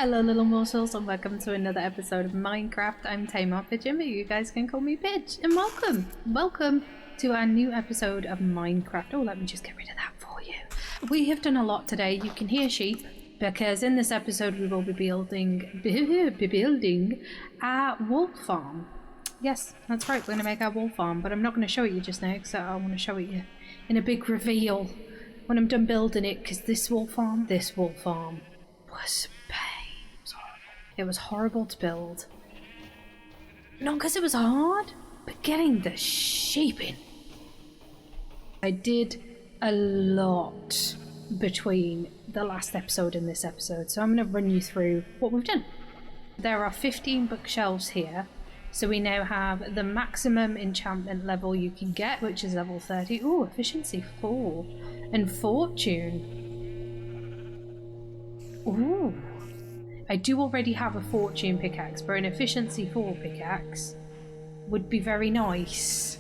Hello little morsels and welcome to another episode of Minecraft. I'm Tamar Pigeon, but you guys can call me Pidge. And welcome to our new episode of Minecraft. Oh, let me just get rid of that for you. We have done a lot today. You can hear sheep because in this episode we will be building our wool farm. Yes, that's right, we're going to make our wool farm, but I'm not going to show it you just now because I want to show it you in a big reveal when I'm done building it, because this wool farm was pain. It was horrible to build. Not because it was hard, but getting the sheep in. I did a lot between the last episode and this episode, so I'm going to run you through what we've done. There are 15 bookshelves here, so we now have the maximum enchantment level you can get, which is level 30. Ooh, efficiency 4 and fortune. Ooh. I do already have a fortune pickaxe, but an efficiency 4 pickaxe would be very nice.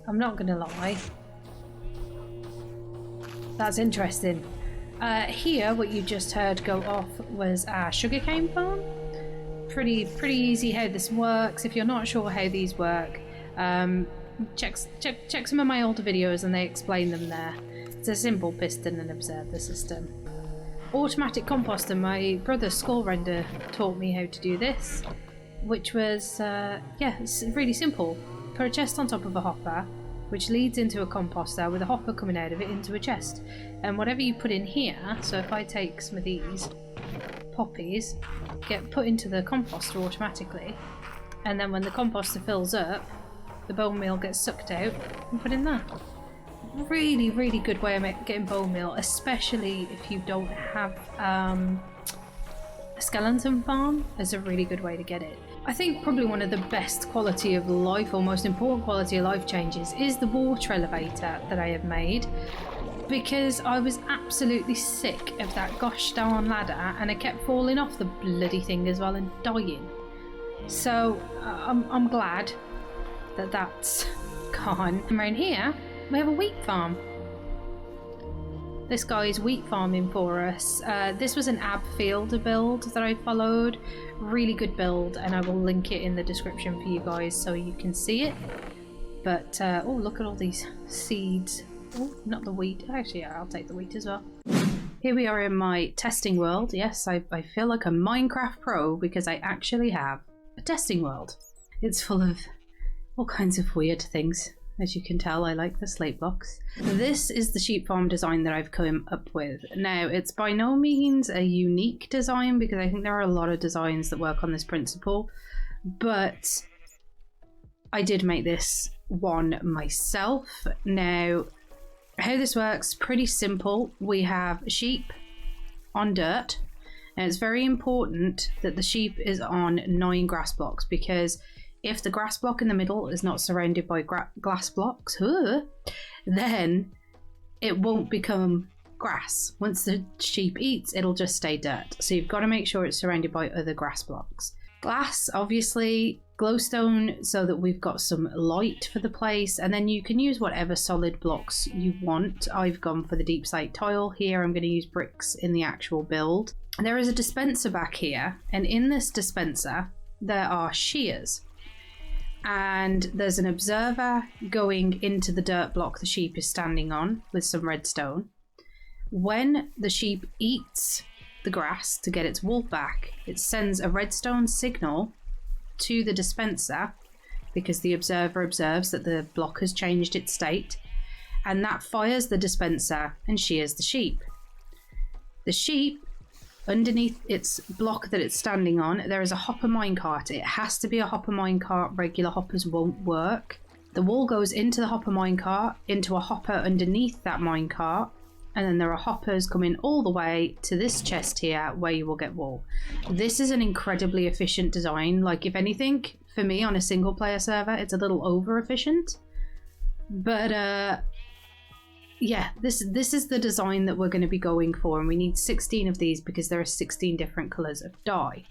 I'm not gonna lie. That's interesting. Here, what you just heard go off was our sugarcane farm. Pretty easy how this works. If you're not sure how these work, check some of my older videos and they explain them there. It's a simple piston and observe the system. Automatic composter, my brother Skull Render taught me how to do this, which was, it's really simple. Put a chest on top of a hopper, which leads into a composter with a hopper coming out of it into a chest. And whatever you put in here, so if I take some of these poppies, get put into the composter automatically, and then when the composter fills up, the bone meal gets sucked out and put in there. Really good way of getting bone meal, especially if you don't have a skeleton farm. Is a really good way to get it. I think probably one of the best quality of life, or most important quality of life changes, is the water elevator that I have made, because I was absolutely sick of that gosh darn ladder and I kept falling off the bloody thing as well and dying. So I'm glad that that's gone. And around here we have a wheat farm. This guy is wheat farming for us. This was an ab fielder build that I followed. Really good build, and I will link it in the description for you guys so you can see it. But oh, look at all these seeds. Oh, not the wheat. Actually, yeah, I'll take the wheat as well. Here we are in my testing world. Yes, I feel like a Minecraft pro because I actually have a testing world. It's full of all kinds of weird things. As you can tell, I like the slate blocks. This is the sheep farm design that I've come up with. Now, it's by no means a unique design because I think there are a lot of designs that work on this principle, but I did make this one myself. Now, how this works, pretty simple. We have sheep on dirt, and it's very important that the sheep is on 9 grass blocks, because if the grass block in the middle is not surrounded by glass blocks, then it won't become grass. Once the sheep eats, it'll just stay dirt. So you've got to make sure it's surrounded by other grass blocks. Glass, obviously, glowstone, so that we've got some light for the place, and then you can use whatever solid blocks you want. I've gone for the deep slate tile here. I'm going to use bricks in the actual build. There is a dispenser back here, and in this dispenser there are shears. And there's an observer going into the dirt block the sheep is standing on with some redstone. When the sheep eats the grass to get its wool back, it sends a redstone signal to the dispenser because the observer observes that the block has changed its state, and that fires the dispenser and shears the sheep. The sheep, underneath its block that it's standing on, there is a hopper minecart. It has to be a hopper minecart. Regular hoppers won't work. The wool goes into the hopper minecart, into a hopper underneath that minecart, and then there are hoppers coming all the way to this chest here where you will get wool. This is an incredibly efficient design. Like, if anything, for me on a single player server, it's a little over efficient. But yeah, this is the design that we're going to be going for, and we need 16 of these because there are 16 different colours of dye.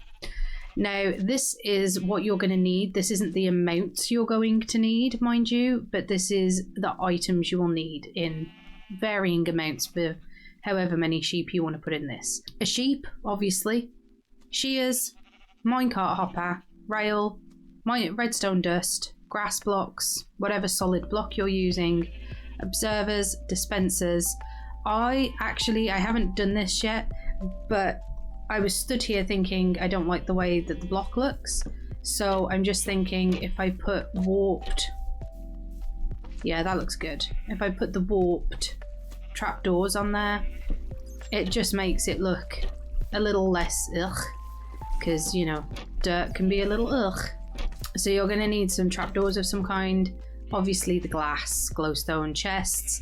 Now, this is what you're going to need. This isn't the amounts you're going to need, mind you, but this is the items you will need in varying amounts for however many sheep you want to put in this. A sheep, obviously, shears, minecart hopper, rail, redstone dust, grass blocks, whatever solid block you're using, observers, dispensers. I haven't done this yet, but I was stood here thinking I don't like the way that the block looks. So I'm just thinking if I put warped, yeah, that looks good. If I put the warped trapdoors on there, it just makes it look a little less ugh, because, you know, dirt can be a little ugh. So you're going to need some trapdoors of some kind, obviously the glass, glowstone chests.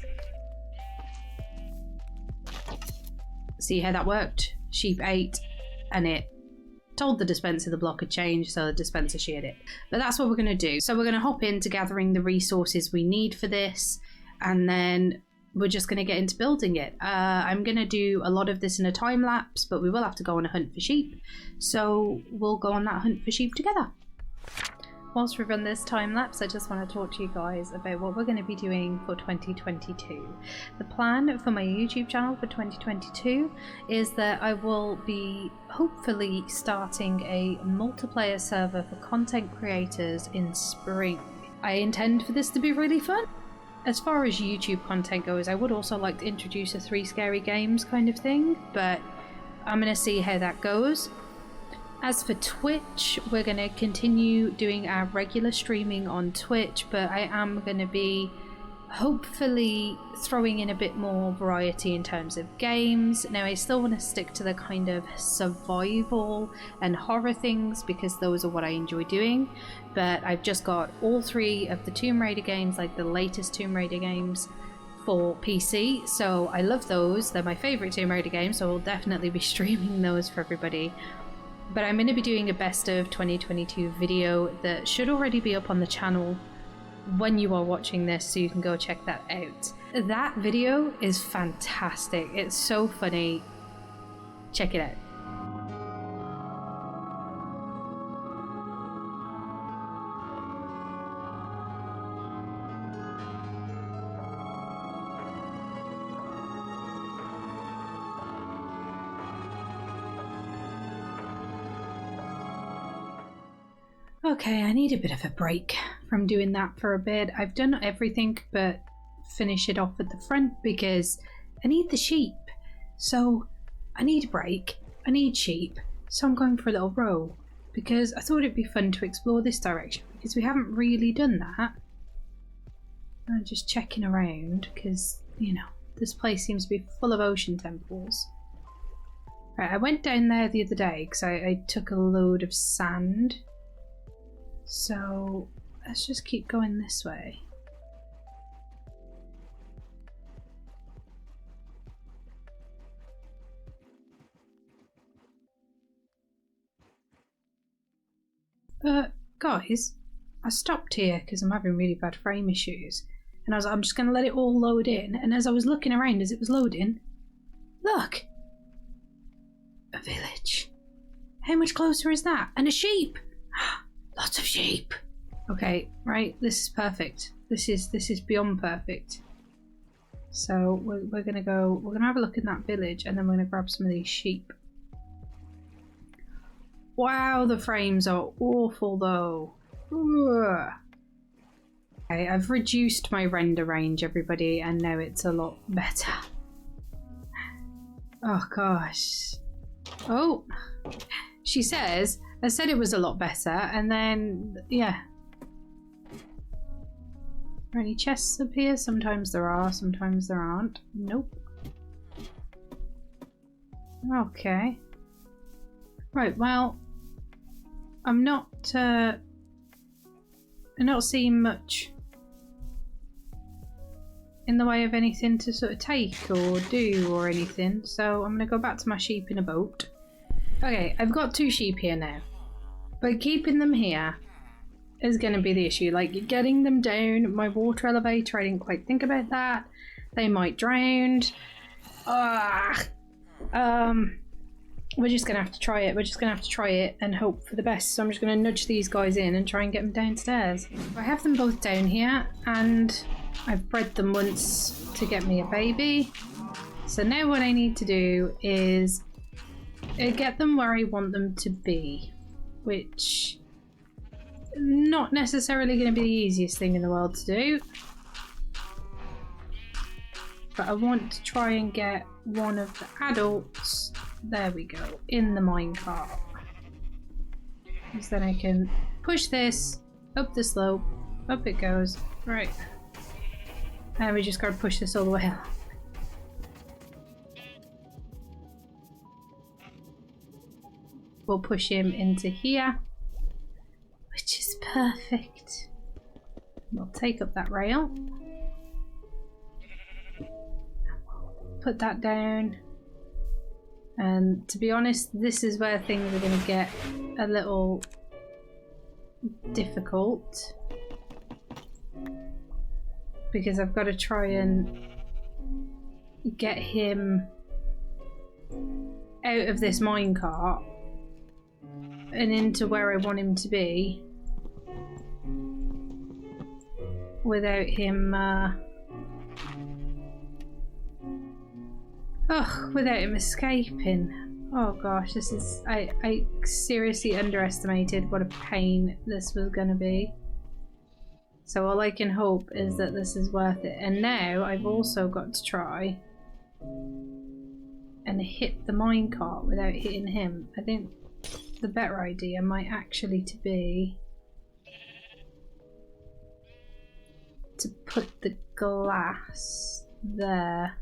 See how that worked? Sheep ate and it told the dispenser the block had changed, so the dispenser sheared it. But that's what we're going to do. So we're going to hop into gathering the resources we need for this, and then we're just going to get into building it. I'm going to do a lot of this in a time lapse, but we will have to go on a hunt for sheep. So we'll go on that hunt for sheep together. Whilst we run this time lapse, I just want to talk to you guys about what we're going to be doing for 2022. The plan for my YouTube channel for 2022 is that I will be hopefully starting a multiplayer server for content creators in spring. I intend for this to be really fun. As far as YouTube content goes, I would also like to introduce a 3 scary games kind of thing, but I'm going to see how that goes. As for Twitch, we're going to continue doing our regular streaming on Twitch, but I am going to be hopefully throwing in a bit more variety in terms of games. Now, I still want to stick to the kind of survival and horror things because those are what I enjoy doing, but I've just got all 3 of the Tomb Raider games, like the latest Tomb Raider games, for PC, so I love those. They're my favourite Tomb Raider games, so I'll definitely be streaming those for everybody. But I'm going to be doing a best of 2022 video that should already be up on the channel when you are watching this, so you can go check that out. That video is fantastic. It's so funny. Check it out. Okay, I need a bit of a break from doing that for a bit. I've done everything but finish it off at the front because I need the sheep. So I need a break. I need sheep. So I'm going for a little row because I thought it'd be fun to explore this direction because we haven't really done that. I'm just checking around because, you know, this place seems to be full of ocean temples. Right, I went down there the other day because I took a load of sand. So let's just keep going this way. Guys, I stopped here because I'm having really bad frame issues. And I was like, I'm just going to let it all load in. And as I was looking around as it was loading, look! A village. How much closer is that? And a sheep! Lots of sheep. Okay, right, this is perfect. This is beyond perfect. So we're gonna have a look in that village and then we're gonna grab some of these sheep. Wow, the frames are awful though. Ugh. Okay, I've reduced my render range, everybody, and now it's a lot better. Oh gosh. Oh, she says, I said it was a lot better, and then, yeah. Are there any chests up here? Sometimes there are, sometimes there aren't. Nope. Okay. Right, well, I'm not seeing much in the way of anything to sort of take or do or anything, so I'm going to go back to my sheep in a boat. Okay, I've got 2 sheep here now. But keeping them here is going to be the issue. Like, getting them down my water elevator, I didn't quite think about that. They might drown. We're just going to have to try it. We're just going to have to try it and hope for the best. So I'm just going to nudge these guys in and try and get them downstairs. I have them both down here and I've bred them once to get me a baby. So now what I need to do is get them where I want them to be, which not necessarily going to be the easiest thing in the world to do. But I want to try and get one of the adults, there we go, in the minecart. Because then I can push this up the slope, up it goes, right. And we just gotta push this all the way up. We'll push him into here, which is perfect. We'll take up that rail. Put that down. And to be honest, this is where things are going to get a little difficult. Because I've got to try and get him out of this minecart and into where I want him to be without him without him escaping. Oh gosh, this is... I seriously underestimated what a pain this was going to be. So all I can hope is that this is worth it. And now I've also got to try and hit the minecart without hitting him. I think the better idea might actually to be to put the glass there.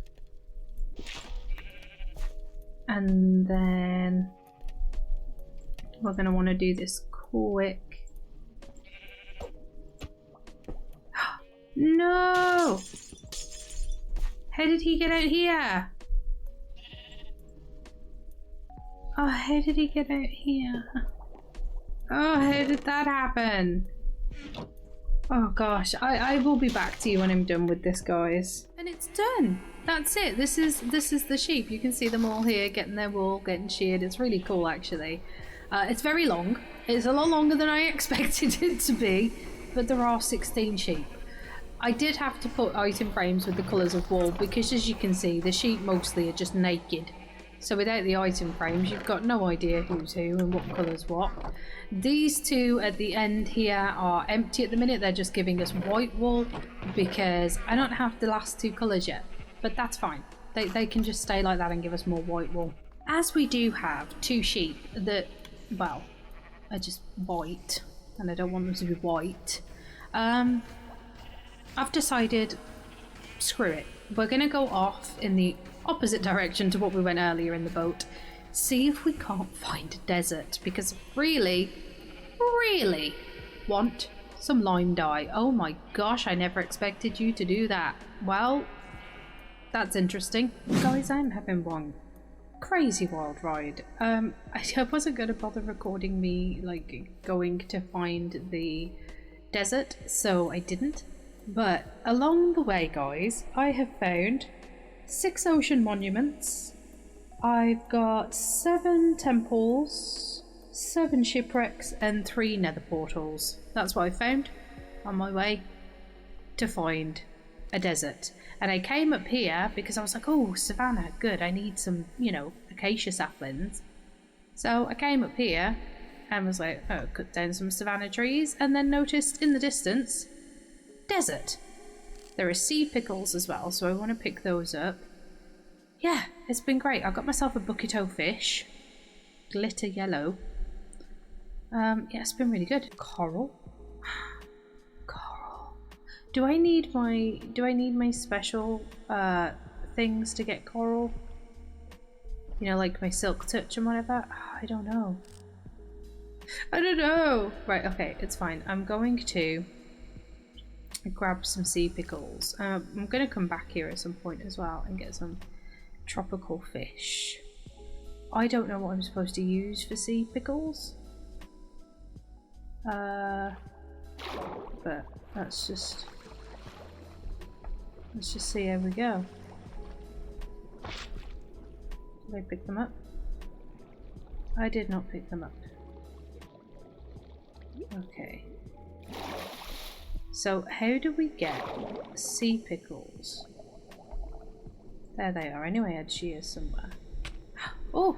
And then we're going to want to do this quick. No! How did he get out here? Oh, how did he get out here? Oh, how did that happen? Oh gosh, I will be back to you when I'm done with this, guys. And it's done. That's it. This is the sheep. You can see them all here getting their wool, getting sheared. It's really cool, actually. It's very long. It's a lot longer than I expected it to be, but there are 16 sheep. I did have to put item frames with the colours of wool because, as you can see, the sheep mostly are just naked. So without the item frames, you've got no idea who's who and what colour's what. These two at the end here are empty at the minute. They're just giving us white wool because I don't have the last two colours yet. But that's fine. They can just stay like that and give us more white wool. As we do have two sheep that, well, are just white, and I don't want them to be white, I've decided, screw it. We're going to go off in the opposite direction to what we went earlier in the boat. See if we can't find a desert, because really want some lime dye. Oh my gosh, I never expected you to do that. Well, that's interesting. Guys, I'm having one crazy wild ride. I wasn't going to bother recording me like going to find the desert, so I didn't. But along the way, guys, I have found 6 ocean monuments. I've got 7 temples, 7 shipwrecks, and 3 nether portals. That's what I found on my way to find a desert. And I came up here because I was like, oh, savannah, good. I need some, you know, acacia saplings. So I came up here and was like, oh, cut down some savannah trees, and then noticed in the distance, desert. There are sea pickles as well, so I want to pick those up. Yeah, it's been great. I got myself a bucket o' fish, glitter yellow. Yeah, it's been really good. Coral. Coral. Do I need my special things to get coral? You know, like my silk touch and whatever? I don't know. I don't know. Right, okay, it's fine. I'm going to grab some sea pickles. I'm going to come back here at some point as well and get some tropical fish. I don't know what I'm supposed to use for sea pickles. But let's just see how we go. Did I pick them up? I did not pick them up. Okay. So how do we get sea pickles? There they are. I knew I had shears somewhere. Oh!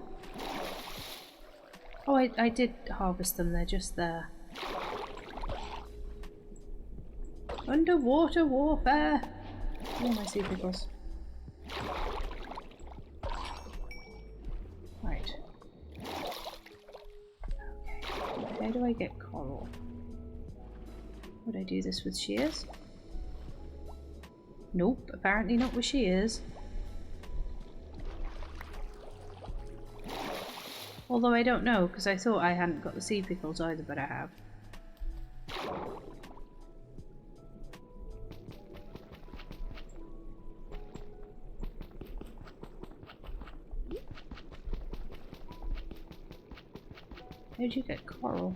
Oh, I did harvest them. They're just there. Underwater warfare! Oh, my sea pickles. Right. Okay. How do I get coral? Would I do this with shears? Nope, apparently not with shears. Although I don't know, because I thought I hadn't got the sea pickles either, but I have. How'd you get coral?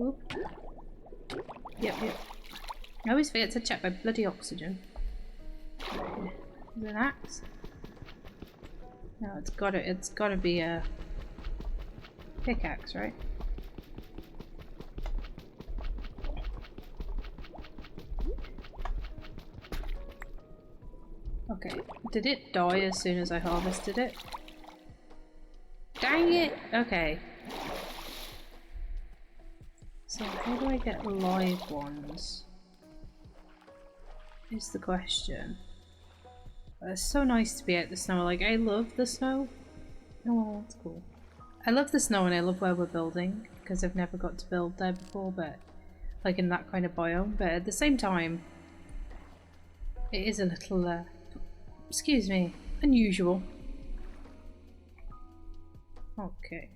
Oop. Yep. I always forget to check my bloody oxygen. Is it an axe? No, it's gotta be a pickaxe, right? Okay. Did it die as soon as I harvested it? Dang it! Okay. So how do I get live ones? Is the question. It's so nice to be out in the snow. Like, I love the snow. Oh, well, that's cool. I love the snow and I love where we're building because I've never got to build there before, but like in that kind of biome. But at the same time, it is a little, excuse me, unusual. Okay.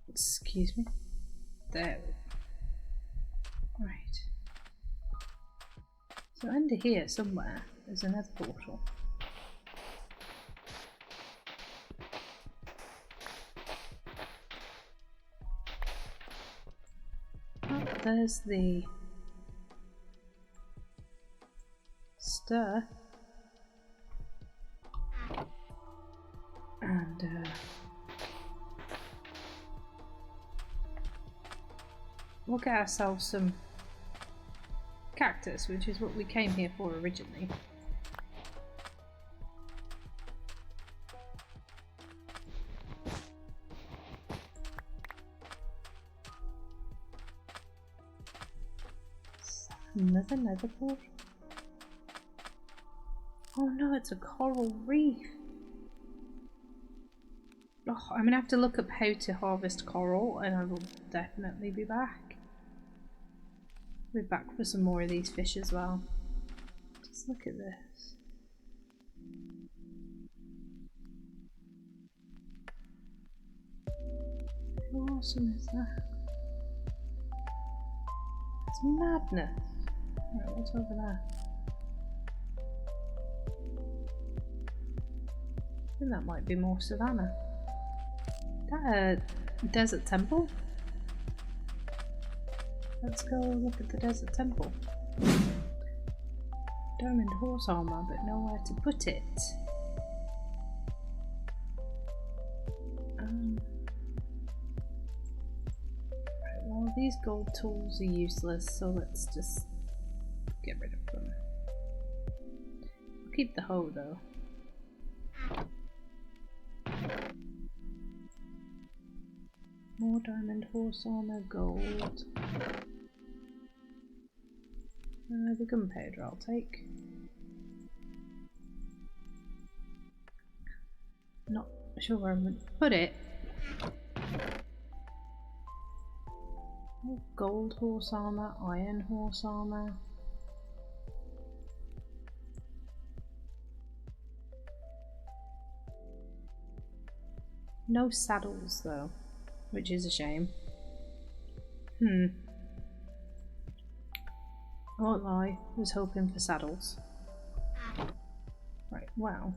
Excuse me. There. Right. So under here somewhere there's another portal. Oh, there's the stir. And we'll get ourselves some cactus, which is what we came here for originally. Another nether portal? Oh no, it's a coral reef. Oh, I'm gonna have to look up how to harvest coral and I will definitely be back. I'll be back for some more of these fish as well. Just look at this. How awesome is that? It's madness. Right, what's over there? I think that might be more savannah. Is that a desert temple? Let's go look at the desert temple. Diamond horse armor, but nowhere to put it. Right, well, these gold tools are useless, so let's just get rid of them. I'll keep the hoe though. More diamond horse armor, gold. The gunpowder I'll take. Not sure where I'm going to put it. Oh, gold horse armor, iron horse armor. No saddles though, which is a shame. I won't lie, I was hoping for saddles. Right, well,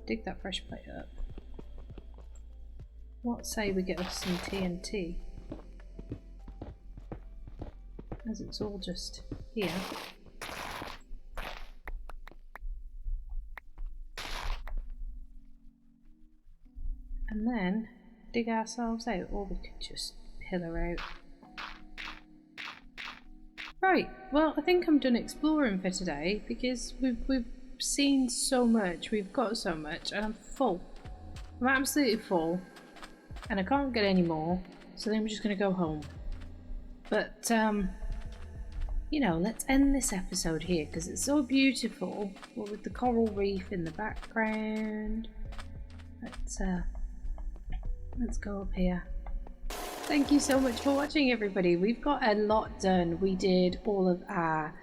dig that fresh plate up. What say we get us some TNT? As it's all just here. And then dig ourselves out, or we could just pillar out. Right, well, I think I'm done exploring for today because we've seen so much, we've got so much, and I'm full. I'm absolutely full, and I can't get any more, so then I'm just going to go home. But, you know, let's end this episode here because it's so beautiful with the coral reef in the background. Let's go up here. Thank you so much for watching, everybody. We've got a lot done. We did all of our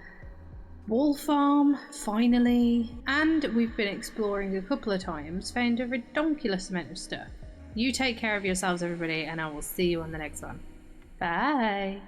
wall farm, finally, and we've been exploring a couple of times, found a redonkulous amount of stuff. You take care of yourselves, everybody, and I will see you on the next one. Bye!